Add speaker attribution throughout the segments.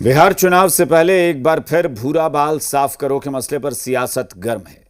Speaker 1: बिहार चुनाव से पहले एक बार फिर भूरा बाल साफ करो के मसले पर सियासत गर्म है।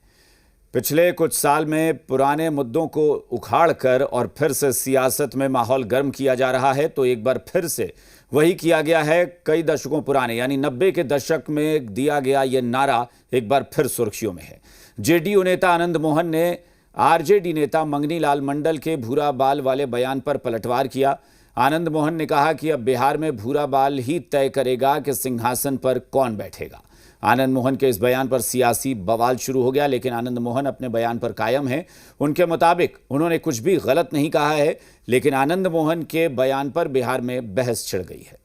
Speaker 1: पिछले कुछ साल में पुराने मुद्दों को उखाड़कर और फिर से सियासत में माहौल गर्म किया जा रहा है, तो एक बार फिर से वही किया गया है। कई दशकों पुराने यानी 90 के दशक में दिया गया ये नारा एक बार फिर सुर्खियों में है। जेडीयू नेता आनंद मोहन ने आरजेडी नेता मंगनी लाल मंडल के भूरा बाल वाले बयान पर पलटवार किया। आनंद मोहन ने कहा कि अब बिहार में भूरा बाल ही तय करेगा कि सिंहासन पर कौन बैठेगा। आनंद मोहन के इस बयान पर सियासी बवाल शुरू हो गया, लेकिन आनंद मोहन अपने बयान पर कायम हैं। उनके मुताबिक उन्होंने कुछ भी गलत नहीं कहा है, लेकिन आनंद मोहन के बयान पर बिहार में बहस छिड़ गई है।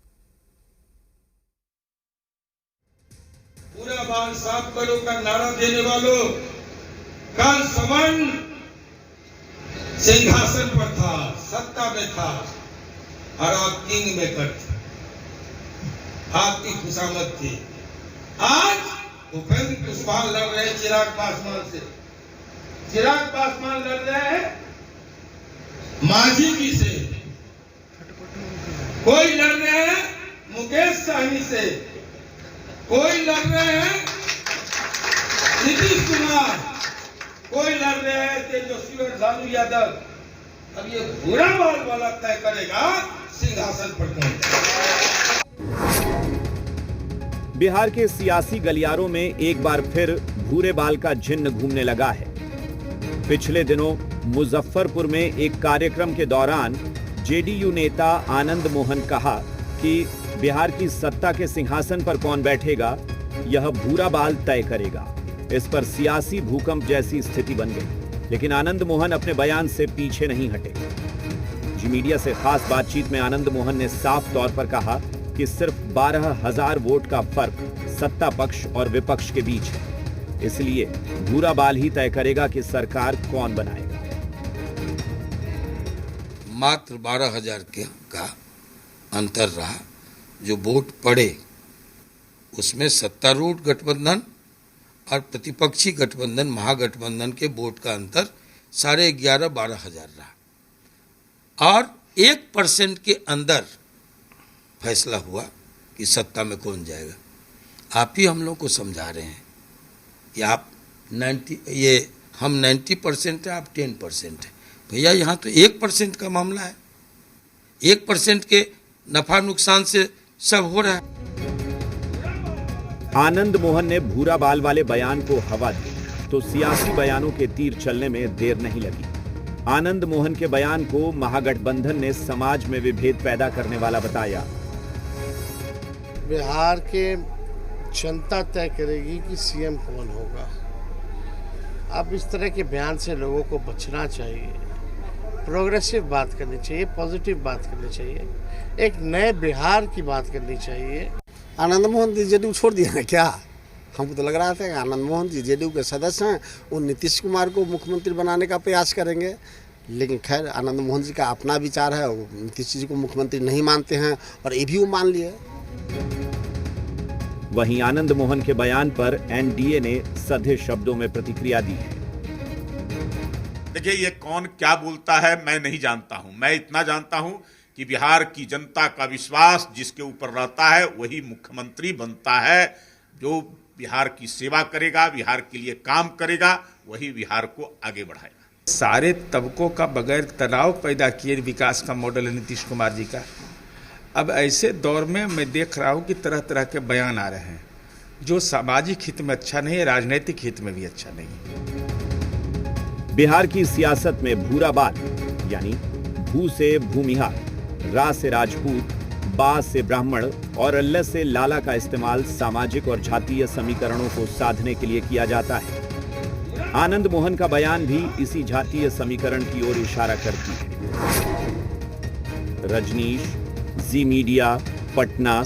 Speaker 2: पूरा बाल साफ करो का नारा देने वालों, कल सवन सिंहासन पर था, सत्ता में था और आप किंग मेकर थे, आपकी खुशामद थी। आज उपेंद्र कुशवाहा लड़ रहे हैं चिराग पासवान से, चिराग पासवान लड़ रहे हैं मांझी जी से, कोई लड़ रहे हैं मुकेश सहनी से, कोई लड़ रहे हैं नीतीश कुमार, कोई लड़ रहे हैं तेजस्वी और लालू यादव। अब ये भूरा बाल वाला तय करेगा सिंहासन पर कौन।
Speaker 1: बिहार के सियासी गलियारों में एक बार फिर भूरे बाल का जिन्न घूमने लगा है। पिछले दिनों मुजफ्फरपुर में एक कार्यक्रम के दौरान जेडीयू नेता आनंद मोहन कहा कि बिहार की सत्ता के सिंहासन पर कौन बैठेगा यह भूरा बाल तय करेगा। इस पर सियासी भूकंप जैसी स्थिति बन गई, लेकिन आनंद मोहन अपने बयान से पीछे नहीं हटे। जी मीडिया से खास बातचीत में आनंद मोहन ने साफ तौर पर कहा कि सिर्फ 12,000 वोट का फर्क सत्ता पक्ष और विपक्ष के बीच है, इसलिए भूरा बाल ही तय करेगा कि सरकार कौन बनाएगा।
Speaker 2: मात्र 12,000 का अंतर रहा। जो वोट पड़े उसमें सत्तारूढ़ गठबंधन और प्रतिपक्षी गठबंधन महागठबंधन के वोट का अंतर 11,500-12,000 रहा और 1% के अंदर फैसला हुआ कि सत्ता में कौन जाएगा। आप ही हम लोग को समझा रहे हैं कि आप 90% है, आप 10% है। भैया यहाँ तो 1% का मामला है, 1% के नफा नुकसान से सब हो रहा है।
Speaker 1: आनंद मोहन ने भूरा बाल वाले बयान को हवा दी तो सियासी बयानों के तीर चलने में देर नहीं लगी। आनंद मोहन के बयान को महागठबंधन ने समाज में विभेद पैदा करने वाला बताया।
Speaker 3: बिहार के जनता तय करेगी कि सीएम कौन होगा। अब इस तरह के बयान से लोगों को बचना चाहिए, प्रोग्रेसिव बात करनी चाहिए, पॉजिटिव बात करनी चाहिए, एक नए बिहार की बात करनी चाहिए।
Speaker 4: आनंद मोहन जी जेडीयू छोड़ दिया है क्या? हमको तो लग रहा था कि आनंद मोहन जी जेडीयू के सदस्य हैं, वो नीतीश कुमार को मुख्यमंत्री बनाने का प्रयास करेंगे। लेकिन खैर आनंद मोहन जी का अपना विचार है, वो नीतीश जी को मुख्यमंत्री नहीं मानते हैं और ये भी वो मान लिए।
Speaker 1: वहीं आनंद मोहन के बयान पर एनडीए ने सधे शब्दों में प्रतिक्रिया दी है।
Speaker 5: देखिए, ये कौन क्या बोलता है मैं नहीं जानता हूं। मैं इतना जानता हूं कि बिहार की जनता का विश्वास जिसके ऊपर रहता है वही मुख्यमंत्री बनता है। जो बिहार की सेवा करेगा, बिहार के लिए काम करेगा, वही बिहार को आगे बढ़ाएगा।
Speaker 6: सारे तबकों का बगैर तनाव पैदा किए विकास का मॉडल है नीतीश कुमार जी का। अब ऐसे दौर में मैं देख रहा हूं कि तरह तरह के बयान आ रहे हैं जो सामाजिक हित में अच्छा नहीं है, राजनीतिक हित में भी अच्छा नहीं है।
Speaker 1: बिहार की सियासत में भूरा बाल यानी भू से भूमिहार, रा से राजपूत, बा से ब्राह्मण और ल से लाला का इस्तेमाल सामाजिक और जातीय समीकरणों को साधने के लिए किया जाता है। आनंद मोहन का बयान भी इसी जातीय समीकरण की ओर इशारा करती है। रजनीश, जी मीडिया, पटना।